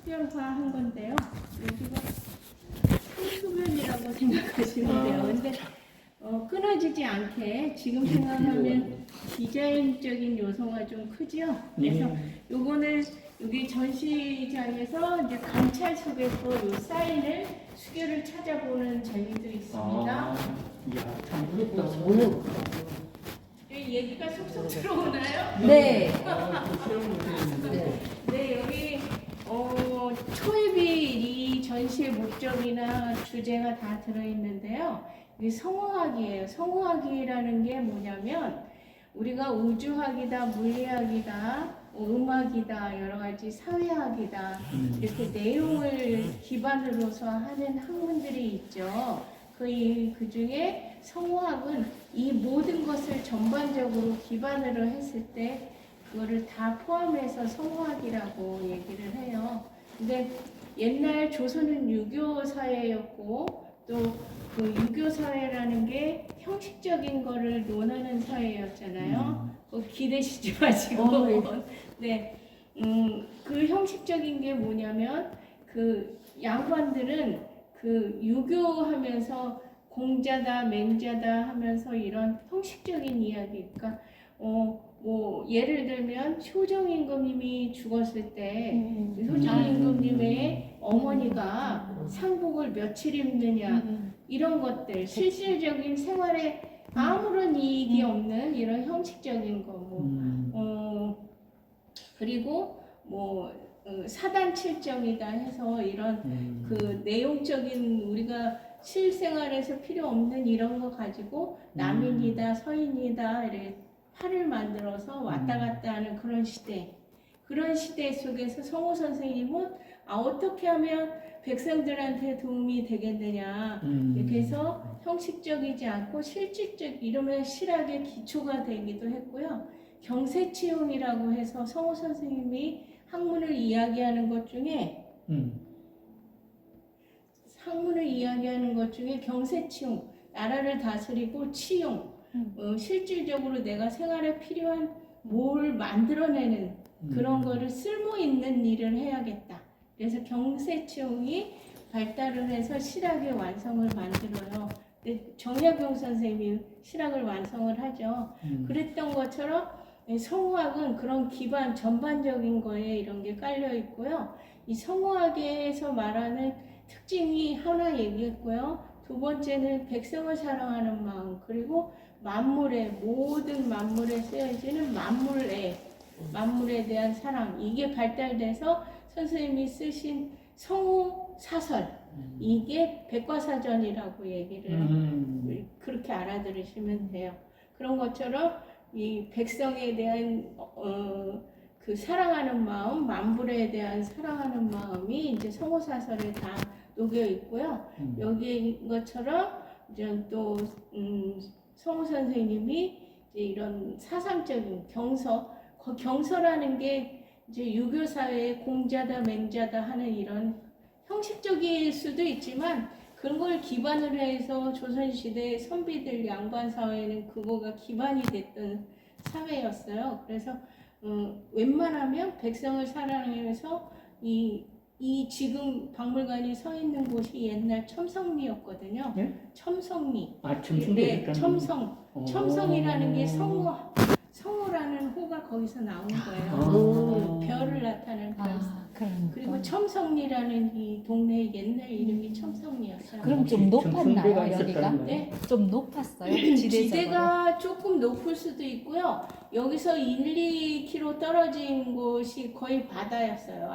흡연화한 건데요. 여기가 흡연이라고 생각하시면 돼요. 근데 끊어지지 않게 지금 생각하면 디자인적인 요소가 좀 크죠. 그래서 요거는 여기 전시장에서 이제 관찰 속에서 요 사인을 수교를 찾아보는 재미도 있습니다. 이야, 참 어렵다. 얘기가 쏙쏙 들어오나요? 네. 네, 여기 초입이 이 전시의 목적이나 주제가 다 들어있는데요. 이게 성우학이에요. 성우학이라는 게 뭐냐면 우리가 우주학이다, 물리학이다, 음악이다, 여러 가지 사회학이다 이렇게 내용을 기반으로서 하는 학문들이 있죠. 그 중에 성우학은 이 모든 것을 전반적으로 기반으로 했을 때 그거를 다 포함해서 성우학이라고 얘기를 해요. 근데 옛날 조선은 유교 사회였고 또 그 유교 사회라는 게 형식적인 거를 논하는 사회였잖아요. 기대시지 마시고. 네. 그 형식적인 게 뭐냐면 그 양반들은 그 유교하면서 공자다, 맹자다 하면서 이런 형식적인 이야기, 그러니까 뭐 예를 들면 효정임금님이 죽었을 때 효정임금님의 어머니가 상복을 며칠 입느냐 이런 것들 실질적인 생활에 아무런 이익이 없는 이런 형식적인 거 그리고 뭐 사단칠정이다 해서 이런 그 내용적인 우리가 실생활에서 필요 없는 이런 거 가지고 남인이다 서인이다 이렇게 팔을 만들어서 왔다 갔다 하는 그런 시대 속에서 성우 선생님은 어떻게 하면 백성들한테 도움이 되겠느냐 이렇게 해서 형식적이지 않고 실질적 이러면 실학의 기초가 되기도 했고요. 경세치용이라고 해서 성우 선생님이 학문을 이야기하는 것 중에 경세치용, 나라를 다스리고 치용, 실질적으로 내가 생활에 필요한 뭘 만들어내는 그런 거를 쓸모 있는 일을 해야겠다. 그래서 경세치용이 발달을 해서 실학의 완성을 만들어요. 정약용 선생님이 실학을 완성을 하죠. 그랬던 것처럼 성우학은 그런 기반 전반적인 거에 이런 게 깔려 있고요. 이 성우학에서 말하는 특징이 하나 얘기했고요. 두 번째는 백성을 사랑하는 마음, 그리고 모든 만물에 쓰여지는 만물에 대한 사랑, 이게 발달돼서 선생님이 쓰신 성우 사설, 이게 백과사전이라고 얘기를 그렇게 알아들으시면 돼요. 그런 것처럼 이 백성에 대한 그 사랑하는 마음, 만물에 대한 사랑하는 마음이 이제 성우사설에 다 녹여 있고요. 여기 것처럼 이제 또 성우 선생님이 이제 이런 사상적인 경서라는 게 이제 유교 사회의 공자다, 맹자다 하는 이런 형식적일 수도 있지만 그런 걸 기반으로 해서 조선시대 선비들 양반 사회는 그거가 기반이 됐던 사회였어요. 그래서 웬만하면 백성을 사랑해서 이 지금 박물관이 서 있는 곳이 옛날 첨성리였거든요. 네? 첨성리. 첨성리. 네, 첨성이라는 게 성우라는 호가 거기서 나온 거예요. 별을 나타낸 별. 그리고 첨성리라는 이 동네 옛날 이름이 첨성리였어요. 그럼 좀 높았나요, 첨성대가 여기가? 있었다는 네? 좀 높았어요? 지대가 조금 높을 수도 있고요. 여기서 1-2km 떨어진 곳이 거의 바다였어요.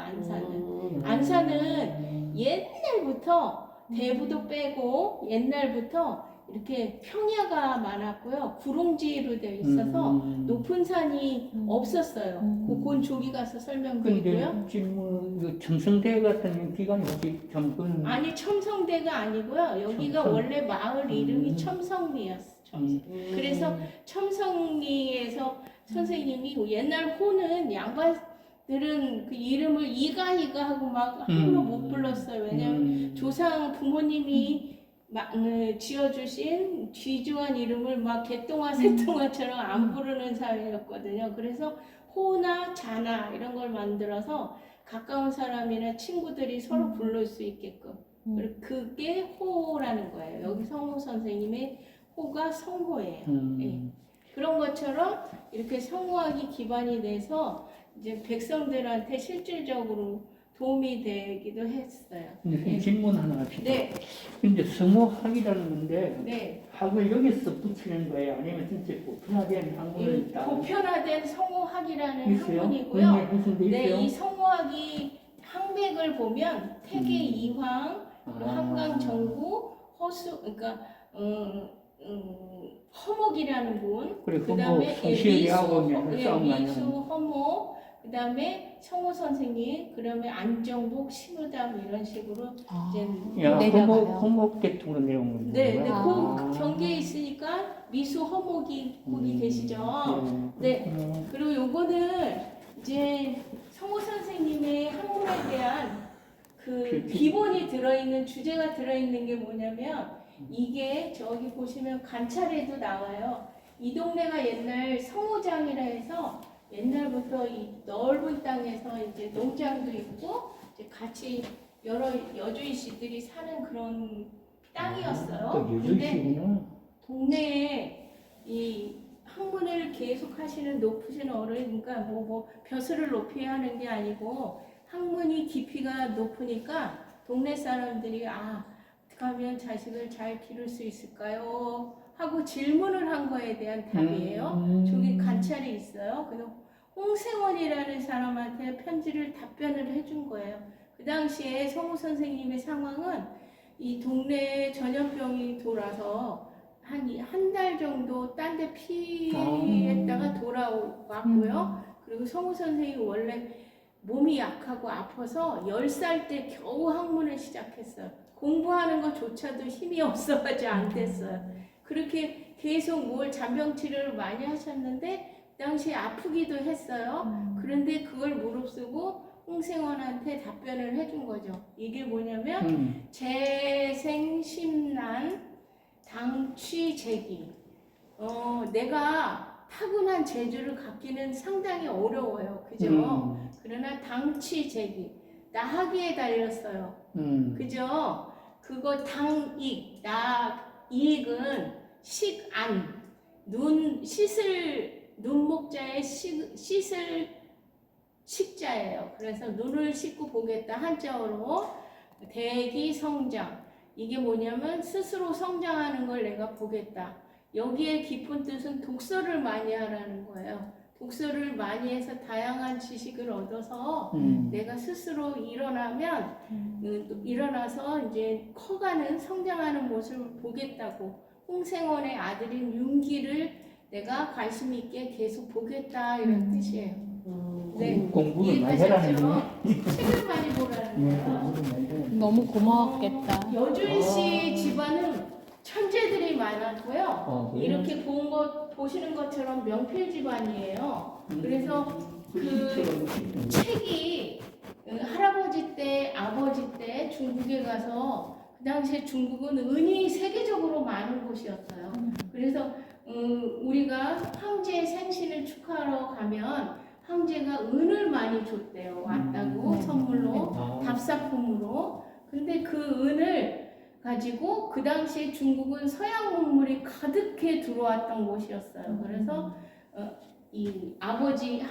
안산은 옛날부터 대부도 빼고 옛날부터 이렇게 평야가 많았고요. 구릉지로 되어 있어서 높은 산이 없었어요. 그건 조기 가서 설명드리고요. 근데 지금 첨성대 같은 기관이 혹시 정권? 아니, 첨성대가 아니고요. 여기가 원래 마을 이름이 첨성리였어요. 그래서 첨성리에서 선생님이 옛날 호는 양반들은 그 이름을 이가 하고 막 함부로 못 불렀어요. 왜냐면 조상 부모님이 지어주신 귀중한 이름을 막 개똥아 새똥아처럼 안 부르는 사회였거든요. 그래서 호나 자나 이런 걸 만들어서 가까운 사람이나 친구들이 서로 부를 수 있게끔. 그리고 그게 호라는 거예요. 여기 성호 선생님의 호가 성호예요. 예. 그런 것처럼 이렇게 성호학이 기반이 돼서 이제 백성들한테 실질적으로 도움이 되기도 했어요. 근데 질문 하나 합시다. 네, 근데 성호학이라는 건데 네. 학을 여기서 붙이는 거예요? 아니면 진짜 보편화된 학문을 따로 보편화된 성호학이라는 있어요? 학문이고요. 무슨 데 네, 있어요? 이 성호학이 항맥을 보면 태계 이황, 그리고 한강 정부, 허수, 그러니까 허목이라는 분, 그래, 그다음에 성시하고 싸움 많이 미수, 하는. 허목, 그다음에 성호 선생님, 그다음에 안정복, 신우담 이런 식으로 이제 야, 내려가요. 호목 계통으로 내려온 건데. 네, 네, 아. 그 경계에 있으니까 미수, 허목이 거기 계시죠. 네. 그리고 요거는 이제 성호 선생님의 학문에 대한 그 기본이 들어있는 주제가 들어있는 게 뭐냐면 이게 저기 보시면 관찰에도 나와요. 이 동네가 옛날 성호장이라 해서 옛날부터 이 넓은 땅에서 이제 농장도 있고 이제 같이 여러 여주인 씨들이 사는 그런 땅이었어요. 또 근데 여주시구나. 동네에 이 학문을 계속 하시는 높으신 어른, 그러니까 뭐 벼슬을 높이 하는 게 아니고 학문이 깊이가 높으니까 동네 사람들이 어떻게 하면 자식을 잘 기를 수 있을까요? 하고 질문을 한 거에 대한 답이에요. 저기 관찰이 있어요. 그래서 홍생원이라는 사람한테 편지를 답변을 해준 거예요. 그 당시에 성우 선생님의 상황은 이 동네에 전염병이 돌아서 한 달 정도 딴 데 피했다가 돌아왔고요. 그리고 성우 선생님이 원래 몸이 약하고 아파서 10살 때 겨우 학문을 시작했어요. 공부하는 것조차도 힘이 없어가지고 안 됐어요. 그렇게 계속 잔병 치료를 많이 하셨는데 그 당시에 아프기도 했어요. 그런데 그걸 무릅쓰고 홍생원한테 답변을 해준 거죠. 이게 뭐냐면 재생심난 당취재기. 내가 타고난 재주를 갖기는 상당히 어려워요. 그죠? 그러나 당취재기. 나하기에 달렸어요. 그죠? 그거 당익. 이익은 식안. 눈목자의 씻을 식자예요. 그래서 눈을 씻고 보겠다. 한자어로. 대기성장. 이게 뭐냐면 스스로 성장하는 걸 내가 보겠다. 여기에 깊은 뜻은 독서를 많이 하라는 거예요. 독서를 많이 해서 다양한 지식을 얻어서 내가 스스로 일어나서 이제 커가는 성장하는 모습을 보겠다고. 홍생원의 아들인 윤기를 내가 관심 있게 계속 보겠다 이런 뜻이에요. 네, 공부를 많이 해라는 거네. 책을 많이 보라는 거예요. 너무 고마웠겠다. 여주인 씨 집안은 천재들이 많았고요. 그래요? 이렇게 보시는 것처럼 명필 집안이에요. 그래서 그 책이 할아버지 때, 아버지 때 중국에 가서 그 당시에 중국은 은이 세계적으로 많은 곳이었어요. 그래서 우리가 황제의 생신을 축하하러 가면 황제가 은을 많이 줬대요. 왔다고 선물로, 답사품으로. 근데 그 은을 가지고 그 당시에 중국은 서양 문물이 가득해 들어왔던 곳이었어요. 그래서 이 할아버지,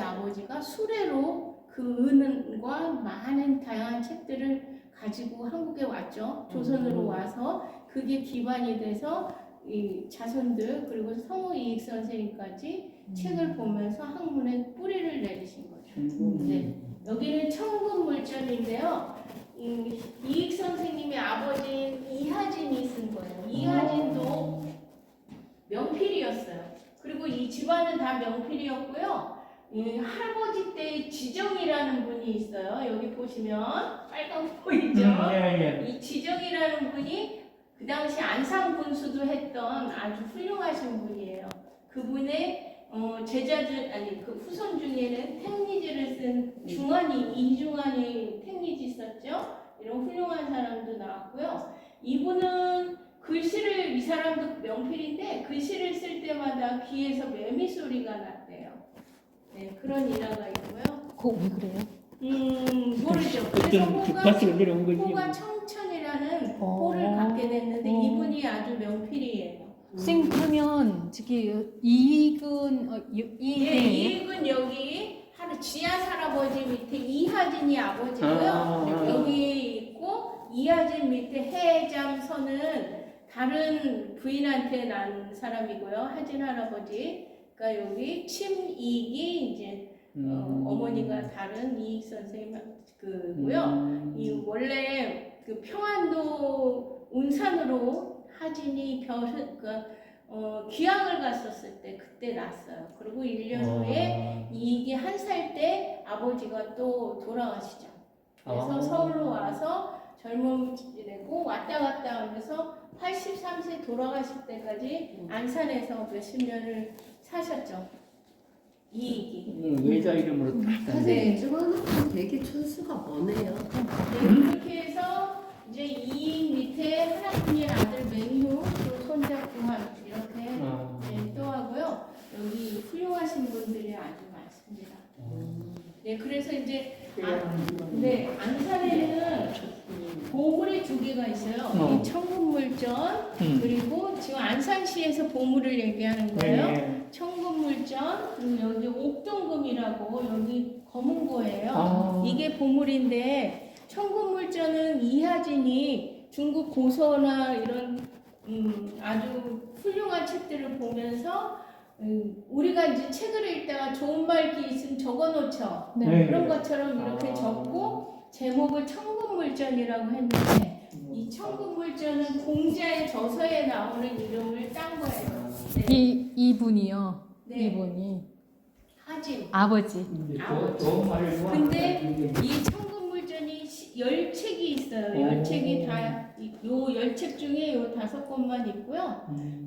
아버지가 수레로 그 은과 많은 다양한 책들을 가지고 한국에 왔죠. 조선으로 와서 그게 기반이 돼서 이 자손들 그리고 성우 이익 선생님까지 책을 보면서 학문에 뿌리를 내리신 거죠. 네. 여기는 청군물전인데요. 이익 선생님의 아버지인 이하진이 쓴 거예요. 이하진도 명필이었어요. 그리고 이 집안은 다 명필이었고요. 할아버지 때의 지정이라는 분이 있어요. 여기 보시면 빨간 거 보이죠? 이 지정이라는 분이 그 당시 안상군수도 했던 아주 훌륭하신 분이에요. 그분의 그 후손 중에는 택리지를 쓴 이중환이 택리지 썼죠. 이런 훌륭한 사람도 나왔고요. 이분은 글씨를, 이 사람도 명필인데 글씨를 쓸 때마다 귀에서 매미 소리가 났대요. 네, 그런 일화가 있고요. 그거 왜 그래요? 모르죠. 그래서 어떤 뒷밭으로 내려온 거지. 호가 청천이라는 어. 호를 갖게 됐는데 이분이 아주 명필이에요. 쌤 그러면 저기 이익은 예, 이익 이익은 여기 지하사 할아버지 밑에 이하진이 아버지고요. 아. 여기 있고 이하진 밑에 해장선은 다른 부인한테 난 사람이고요. 하진 할아버지. 그러니까 여기 침이익이 이제 어머니가 다른 이익 선생님 그고요. 이 원래 그 평안도 운산으로 하진이 귀향을 갔었을 때 그때 났어요. 그리고 1년 후에 이익이 1살 때 아버지가 또 돌아가시죠. 그래서 서울로 와서 젊음 지내고 왔다 갔다 하면서 83세 돌아가실 때까지 안산에서 몇십 년을 사셨죠. 이익이. 외자 이름으로 딱. 선생님 이쪽은 되게 촌수가 머네요. 네, 그렇게 해서 이제 이익 밑에 하나뿐인 아들 맹휴, 또 손자 구한 이렇게 네, 또 하고요. 여기 훌륭하신 분들이 아주 많습니다. 네, 그래서 이제 안산에는 보물이 2개가 있어요. 이 청군물전 그리고 지금 안산시에서 보물을 얘기하는 거예요. 네. 청군물전 그리고 여기 옥동금이라고 여기 검은고예요. 이게 보물인데 청군물전은 이하진이 중국 고서나 이런 아주 훌륭한 책들을 보면서 우리가 이제 책을 읽다가 좋은 말기 있으면 적어놓죠. 네. 그런 것처럼 이렇게 적고 제목을 청군물전이라고 했는데 이 청군물전은 공자의 저서에 나오는 이름을 딴 거예요. 네. 이분이요. 네. 이분이 하진. 아버지. 좋은 말을 좋아하는 근데 이 청군물전이 10책이 있어요. 10책이 다 요 10책 중에 요 5권만 있고요.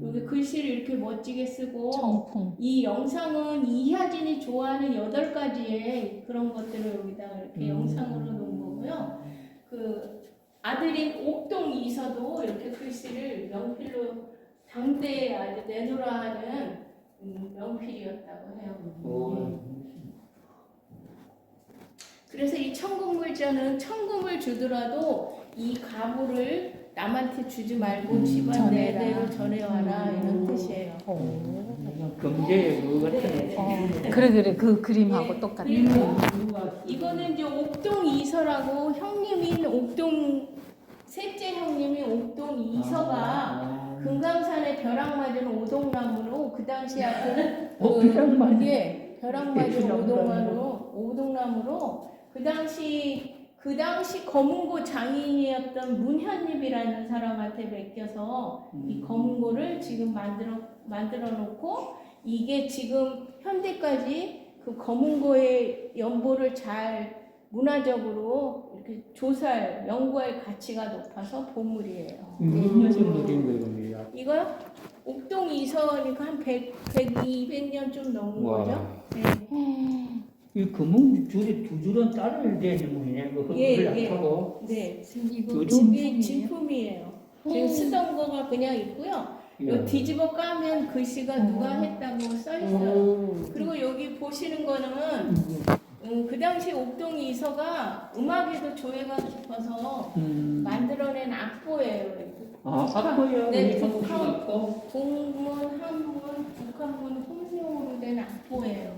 여기 글씨를 이렇게 멋지게 쓰고 정풍. 이 영상은 이하진이 좋아하는 8가지의 그런 것들을 여기다가 이렇게 영상으로 놓은 거고요. 그 아들인 옥동 이서도 이렇게 글씨를 명필로 당대에 아주 내놓으라 하는 명필이었다고 해요. 그래서 이 청군물전은 청금을 주더라도 이 가부를 남한테 주지 말고 집안 전해라. 내대로 전해와라 이런 뜻이에요. 경제 그거 같은. 그래 그 그림하고 똑같아. 그리고 이거는 이제 옥동 이서라고 형님인 옥동 셋째 형님이 옥동 이서가 금강산에 벼락 맞은 오동나무로 그 당시 하여튼 벼락 맞은. 예, 벼락 맞은 오동나무로 그 당시 검은고 장인이었던 문현립이라는 사람한테 맡겨서 이 검은고를 지금 만들어 놓고 이게 지금 현대까지 그 검은고의 연보를 잘 문화적으로 이렇게 조사할 연구할 가치가 높아서 보물이에요. 몇 년 정도 된 거예요, 이거요? 옥동 이서니까 한 200년 좀 넘은 거죠? 네. 이 금은 줄에 2줄은 따로 되는 모양이네. 그거 예. 하고. 네. 이거 요즘 이게 진품이에요. 진품이에요. 지금 쓰던 거가 그냥 있고요. 요 뒤집어 까면 글씨가 누가 했다고 써 있어요. 그리고 여기 보시는 거는 그 당시 옥동 이서가 음악에도 조예가 깊어서 만들어낸 악보예요. 악보요. 네, 악보. 동문, 한문, 북한문 혼용으로 된 악보예요.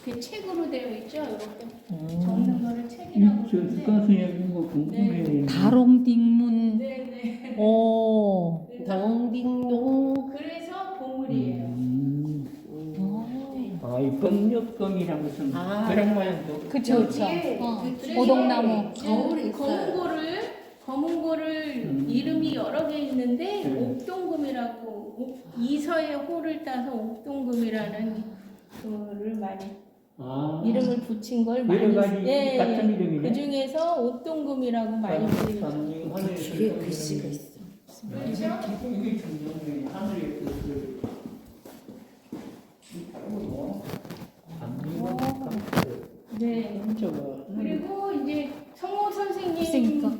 그 책으로 되어 있죠. 이렇게 적는 거를 책이라고 저 하는데. 습관성이 거 궁금해. 다롱딩문. 네네. 오. 동딩동. 그래서 보물이에요. 이 뻥력검이란 것은 그런 모양도. 그쵸. 여기에 그래서 오동나무. 거울이 있어요. 검은고를 이름이 여러 개 있는데 옥동금이라고 이서의 호를 따서 옥동금이라는 거를 많이 이름을 붙인 걸 많이 여러 가지 같은 이름이네. 그 중에서 옥동금이라고 많이 불리죠. 뒤에 글씨가 있어. 그렇죠? 이게 중요해. 하늘의 뜻을. 네. 그리고 이제 성호 선생님 있으니까.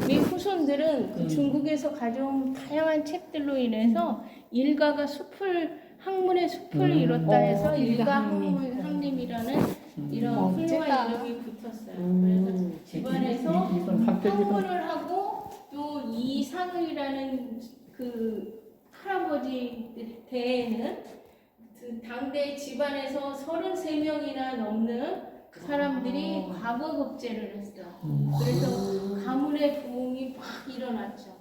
의 후손들은 그 중국에서 가져온 다양한 책들로 인해서 일가가 학문의 숲을 이뤘다 해서 일가 일가학림. 학림이라는 이런 훌륭한 멋지다. 이름이 붙었어요. 그래서 집안에서 이건 합격이다. 선물을 하고 또 이상의라는 그 할아버지 대에는 그 당대 집안에서 33명이나 넘는 사람들이 과거급제를 했어요. 그래서 가문의 부흥이 막 일어났죠.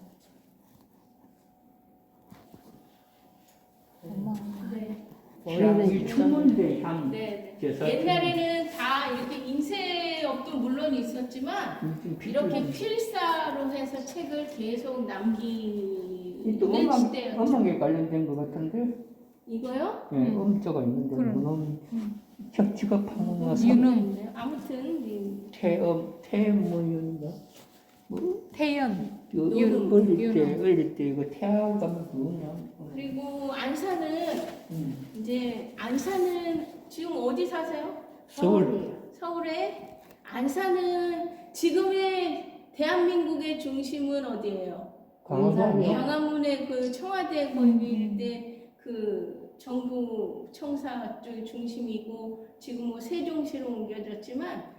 어머. 네. 향이 추문대 향. 네. 제사 옛날에는 다 이렇게 인쇄업도 물론 있었지만 이렇게 필사로 해서 책을 계속 남기는 또 시대였죠. 음악에 관련된 것 같은데, 이거요? 예, 음자가 있는데 그럼. 문음 격지가 파문나 유능. 네, 아무튼 태음인가 태연. 어릴 때 이거 태하고 가면 그거냐. 그리고 안산은 이제 안산은 지금 어디 사세요? 서울. 서울에 안산은 지금의 대한민국의 중심은 어디예요? 광화문이요? 광화문의 그 청와대 거기 일대 그 정부 청사 쪽이 중심이고 지금 뭐 세종시로 옮겨졌지만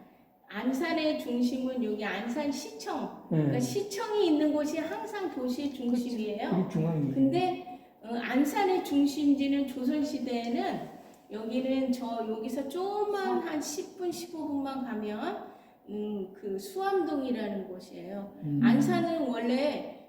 안산의 중심은 여기 안산시청. 그러니까 시청이 있는 곳이 항상 도시의 중심이에요. 우리 중앙이. 근데 안산의 중심지는 조선시대에는 여기는 여기서 조금만 한 10분, 15분만 가면 그 수암동이라는 곳이에요. 안산은 원래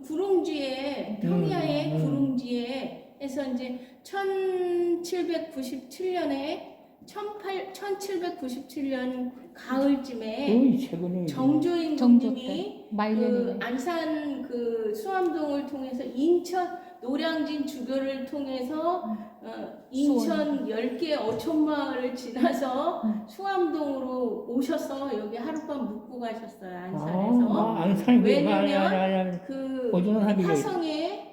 구릉지에 평야의 구릉지에 해서 이제 1797년에 1797년 가을쯤에 거의 최근에 정조 정조 임금님이 그 말년이네. 안산 그 수암동을 통해서 인천 노량진 주교를 통해서 인천 10개 어촌마을을 지나서 수암동으로 오셔서 여기 하룻밤 묵고 가셨어요. 안산에서. 안산이 왜냐면 그 오징어 합이 화성에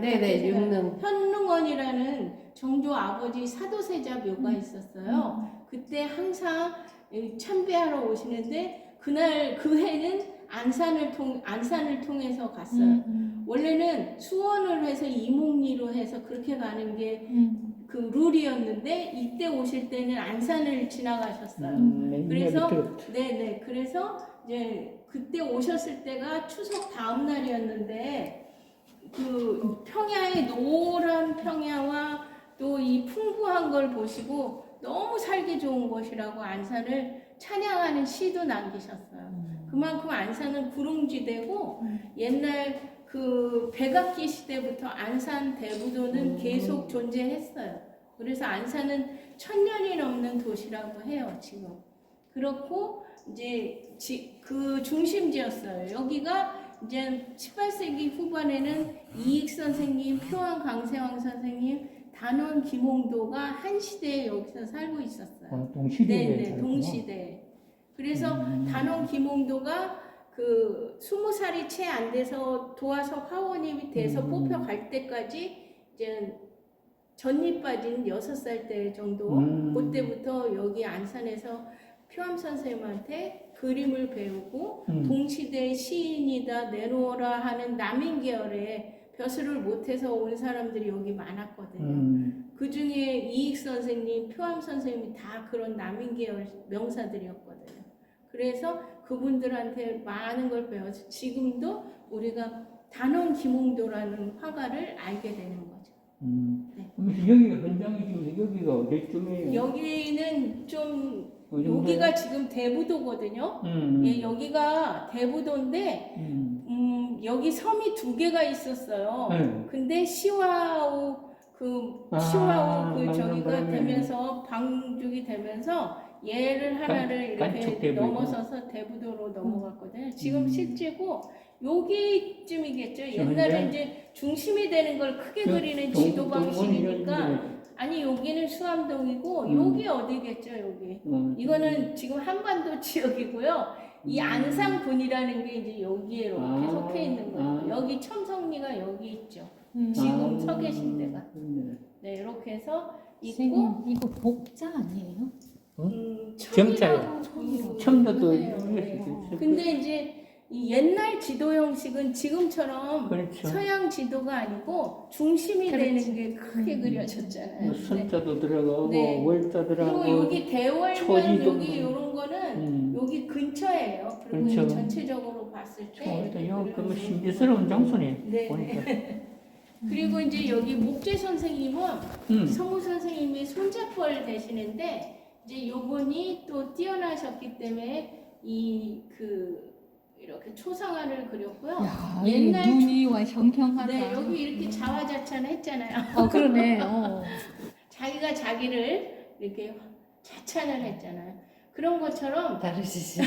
네네, 육릉. 현릉원이라는 정조 아버지 사도세자 묘가 있었어요. 그때 항상 참배하러 오시는데 그날 그 해는 안산을 통해서 갔어요. 원래는 수원을 해서 이몽리로 해서 그렇게 가는 게 그 룰이었는데 이때 오실 때는 안산을 지나가셨어요. 그래서 네네 그래서 이제 그때 오셨을 때가 추석 다음 날이었는데 그 평야의 노란 평야와 또 이 풍부한 걸 보시고 너무 살기 좋은 곳이라고 안산을 찬양하는 시도 남기셨어요. 그만큼 안산은 구릉지대고 옛날 그 백악기 시대부터 안산 대부도는 계속 존재했어요. 그래서 안산은 1000년이 넘는 도시라고 해요, 지금. 그렇고 이제 그 중심지였어요. 여기가 이제 18세기 후반에는 이익 선생님, 표왕 강세왕 선생님, 단원 김홍도가 한 시대에 여기서 살고 있었어요. 동시대에. 네, 동시대. 그래서 단원 김홍도가 그 20살이 채 안 돼서 도화석 화원이 돼서 뽑혀갈 때까지 이제 전입 빠진 6살 때 정도 그때부터 여기 안산에서 표암 선생님한테 그림을 배우고 동시대 시인이다 내놓으라 하는 남인 계열의 벼슬을 못해서 온 사람들이 여기 많았거든요. 그 중에 이익 선생님, 표암 선생님이 다 그런 남인 계열 명사들이었거든요. 그래서 그분들한테 많은 걸 배워서 지금도 우리가 단원 김홍도라는 화가를 알게 되는 거죠. 네. 여기가 현장이지 여기가 어디쯤이에요? 여기는 좀 여기가 지금 대부도거든요. 예, 여기가 대부도인데 여기 섬이 2개가 있었어요. 근데 시화호 저기가 맞네. 되면서 방죽이 되면서 얘를 하나를 간척 이렇게 대부이고. 넘어서서 대부도로 넘어갔거든요. 지금 실제고 여기쯤이겠죠. 현재? 옛날에 이제 중심이 되는 걸 크게 그리는 지도 방식이니까 아니 여기는 수암동이고 여기 어디겠죠 여기. 이거는 지금 한반도 지역이고요. 이 안산군이라는 게 이제 여기에 이렇게 속해 있는 거예요. 여기 첨성리가 여기 있죠. 지금 서 계신 데가. 네 이렇게 해서 있고 선생님 이거 복자 아니에요? 정자예요. 청이라고 청자도 해요. 네. 근데 이제 이 옛날 지도 형식은 지금처럼 그렇죠. 서양 지도가 아니고 중심이 그렇지. 되는 게 크게 그려졌잖아요. 뭐 선자도 들어가고 네. 월자 그리고 들어가고 여기 대월면 초지도 여기 이런 거는 여기 근처예요. 그리고 그렇죠. 이 전체적으로 봤을 때 이렇게 요 그뭐 그려진 신비스러운 장소네. 네. 보니까. 그리고 이제 여기 목재 선생님은 음. 성우 선생님이 손잡벌 되시는데 이제 요분이 또 뛰어나셨기 때문에 이렇게 초상화를 그렸고요. 야, 옛날 이 눈이 와 형형하다. 네, 여기 이렇게 자화자찬했잖아요. 그러네. 자기가 자기를 이렇게 자찬을 했잖아요. 그런 것처럼 다르시죠?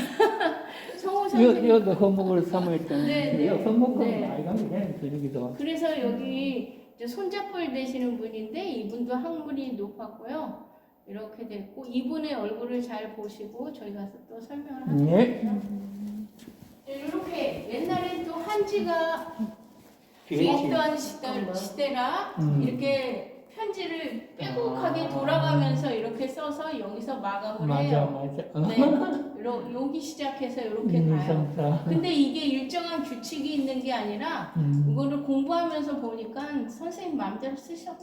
성우 선생님 여도 허목을 삼을때는 네, 네. 허목은 네. 많이 가면 되는 저기도. 그래서 여기 이제 손잡벌 되시는 분인데 이분도 학문이 높았고요. 이렇게 됐고 이분의 얼굴을 잘 보시고 저희 가서 또 설명을 하겠습니다. 이렇게 옛날에 또 한지가 있던 시대라 이렇게 편지를 빼곡하게 돌아가면서 이렇게 써서 여기서 마감을 맞아 해요. 맞아. 네, 여기 시작해서 이렇게 가요. 인성사. 근데 이게 일정한 규칙이 있는 게 아니라 이거를 공부하면서 보니까 선생님 마음대로 썼어요.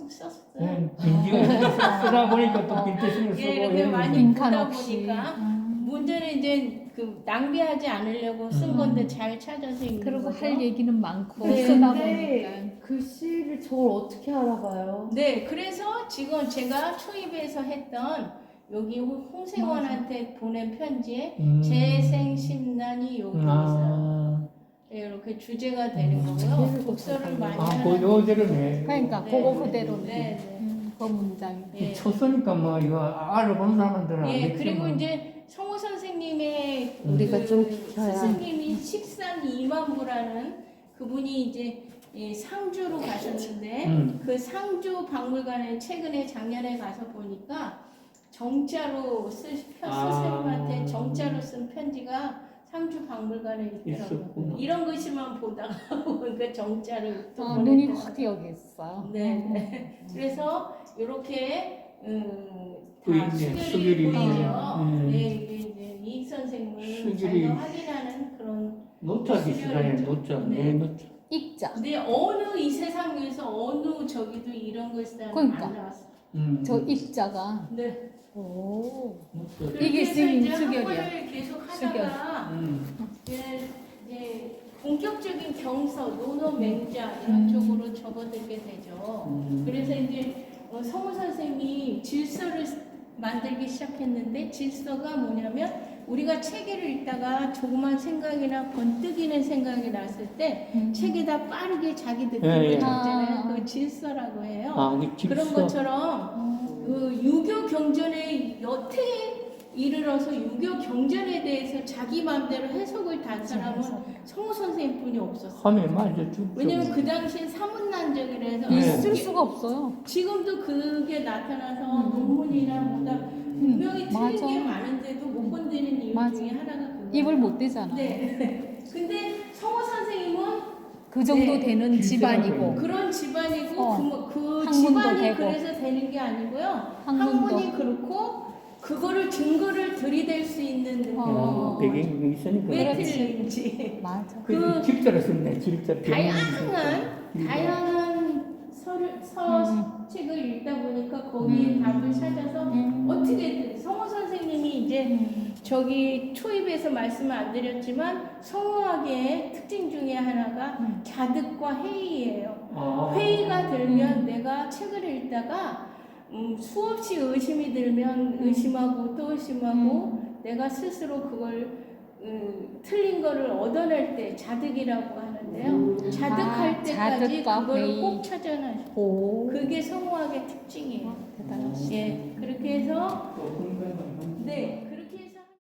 민지가 쓰다 보니까 또 빈티지를 쓰고 예, 이렇게 이런 많이 거지. 빈칸 보다 없이. 보니까 문제는 이제 그 낭비하지 않으려고 쓴 건데 잘 찾아서 읽는 그리고 거죠. 할 얘기는 많고 네, 쓰다 근데 보니까. 글씨를 저걸 어떻게 알아봐요? 네, 그래서 지금 제가 초입에서 했던 여기 홍생원한테 보낸 편지에 재생심란이 여기 있어요. 아, 네, 이렇게 주제가 되는 거고요. 독서를 많이 그 하는. 요제를 그러니까 네. 그거 그대로네. 네, 그 문장. 네. 쳤으니까 뭐 이거 알아본 사람들은 예, 알겠지만. 그리고 이제 성우 선생님의 우리가 좀 비켜야. 스승님이 식산 이만부라는 그분이 이제 상주로 가셨는데 그 상주 박물관에 최근에 작년에 가서 보니까 정자로 스승님한테 정자로 쓴 편지가 상주 박물관에 있더라고요. 있었구나. 이런 것이만 보다가 보니까 정자를 또 눈이 보냈더라고요. 확 여겼어. 네. 그래서 이렇게 그 다 있네, 수결이 수결이 보이죠. 있네. 네, 이게 이제 이익 선생님을 수결이- 자기가 확인하는 그런. 노자 비슷하네 수결이죠. 노자. 네. 네 노자. 익자. 근데 어느 이 세상 위에서 어느 저기도 이런 걸 쓰면 그러니까. 안 나왔어. 저 익자가. 네. 오. 노자. 이게 그래서 지금 이제 수결이야. 학문을 계속 하다가 이제 본격적인 경서, 논어, 맹자 이런 쪽으로 접어들게 되죠. 그래서 이제 성우 선생님이 질서를 만들기 시작했는데 질서가 뭐냐면 우리가 책을 읽다가 조그만 생각이나 번뜩이는 생각이 났을 때 책에다 빠르게 자기 느낌을 예, 예. 적잖아요. 그 질서라고 해요. 아, 그 질서. 그런 것처럼 그 유교 경전에 여태 이르러서 유교 경전에 대해서 자기 마음대로 해석을 단 사람은 성우 선생님뿐이 없었어요. 하면 맞아 죽죠. 왜냐면 그 당시엔 사문난적이라서 네. 있을 수가 없어요. 지금도 그게 나타나서 논문이나 뭐다 분명히 틀린 맞아. 게 많은데도 못 건드리는 이유 맞아. 중에 하나가 그거예요. 입을 못 대잖아. 네. 근데 성우 선생님은 그 정도 네. 되는 집안이고. 그런 집안이고 그 학문도 집안이 되고. 그래서 되는 게 아니고요. 학문도. 학문이 그렇고 그거를 증거를 들이댈 수 있는 배경이 있으니까. 왜 그렇지. 틀린지 맞아. 그 질자를 썼네. 질자. 다양한 서책을 읽다 보니까 거기에 답을 찾아서 어떻게든 성우 선생님이 이제 저기 초입에서 말씀을 안 드렸지만 성우학의 특징 중에 하나가 자득과 회의예요. 회의가 들면 내가 책을 읽다가 수없이 의심이 들면 의심하고 또 의심하고 내가 스스로 그걸 틀린 거를 얻어낼 때 자득이라고 하는데요. 자득할 때까지 자득과 그걸 회의. 꼭 찾아놔요. 오. 그게 성우학의 특징이에요. 대단하시. 예, 그렇게 해서 네,